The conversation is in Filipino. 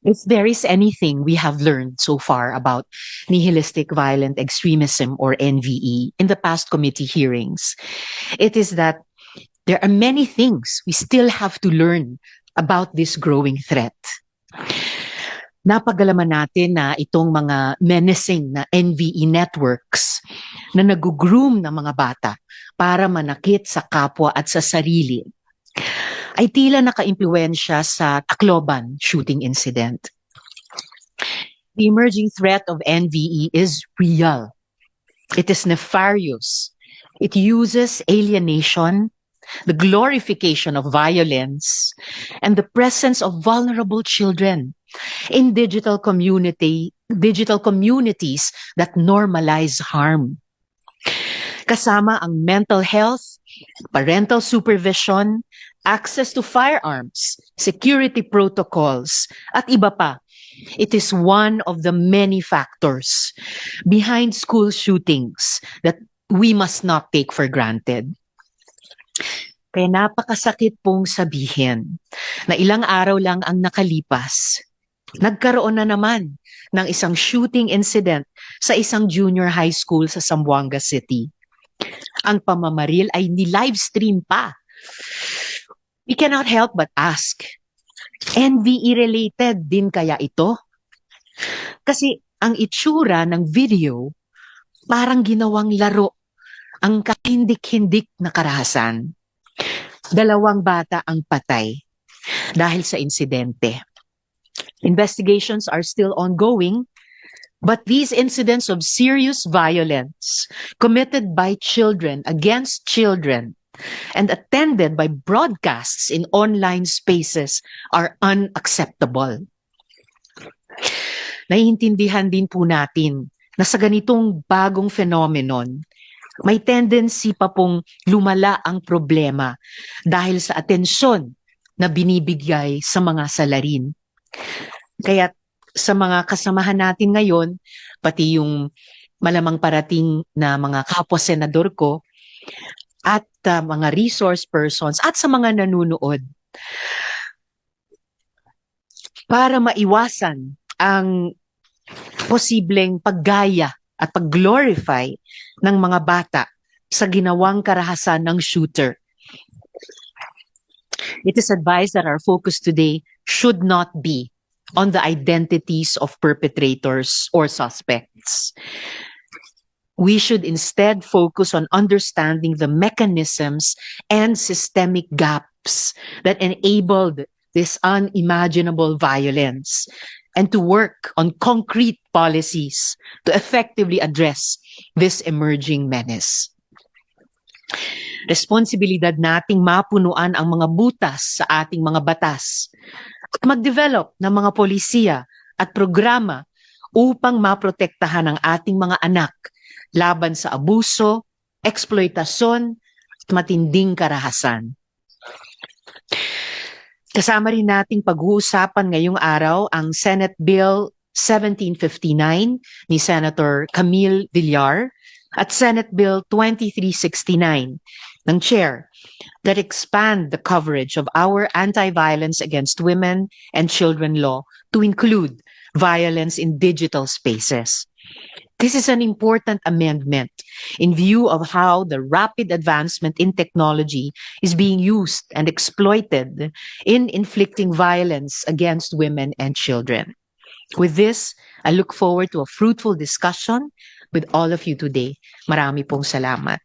If there is anything we have learned so far about nihilistic violent extremism or NVE in the past committee hearings, it is that there are many things we still have to learn about this growing threat. Napagalaman natin na itong mga menacing na NVE networks na nag-groom ng mga bata para manakit sa kapwa at sa sarili ay tila nakaimpluwensya sa Tacloban shooting incident. The emerging threat of NVE is real. It is nefarious. It uses alienation, the glorification of violence, and the presence of vulnerable children in digital communities that normalize harm. Kasama ang mental health, parental supervision, access to firearms, security protocols, at iba pa. It is one of the many factors behind school shootings that we must not take for granted. Kaya napakasakit pong sabihin na ilang araw lang ang nakalipas, nagkaroon na naman ng isang shooting incident sa isang junior high school sa Zamboanga City. Ang pamamaril ay ni-livestream pa. We cannot help but ask, NVE-related din kaya ito? Kasi ang itsura ng video, parang ginawang laro ang kahindik-hindik na karahasan. 2 bata ang patay dahil sa insidente. Investigations are still ongoing, but these incidents of serious violence committed by children against children and attended by broadcasts in online spaces are unacceptable. Naiintindihan din po natin na sa ganitong bagong phenomenon, may tendency pa pong lumala ang problema dahil sa atensyon na binibigay sa mga salarin. Kaya sa mga kasamahan natin ngayon, pati yung malamang parating na mga kapwa-senador ko at mga resource persons at sa mga nanunood, para maiwasan ang posibleng paggaya at pag-glorify ng mga bata sa ginawang karahasan ng shooter. It is advised that our focus today should not be on the identities of perpetrators or suspects. We should instead focus on understanding the mechanisms and systemic gaps that enabled this unimaginable violence, and to work on concrete policies to effectively address this emerging menace. Responsibilidad nating mapunuan ang mga butas sa ating mga batas at mag-develop ng mga polisiya at programa upang maprotektahan ang ating mga anak laban sa abuso, eksploitasyon at matinding karahasan. Kasama rin nating pag-uusapan ngayong araw ang Senate Bill 1759 ni Senator Camille Villar at Senate Bill 2369 ng Chair that expand the coverage of our anti-violence against women and children law to include violence in digital spaces. This is an important amendment in view of how the rapid advancement in technology is being used and exploited in inflicting violence against women and children. With this, I look forward to a fruitful discussion with all of you today. Marami pong salamat.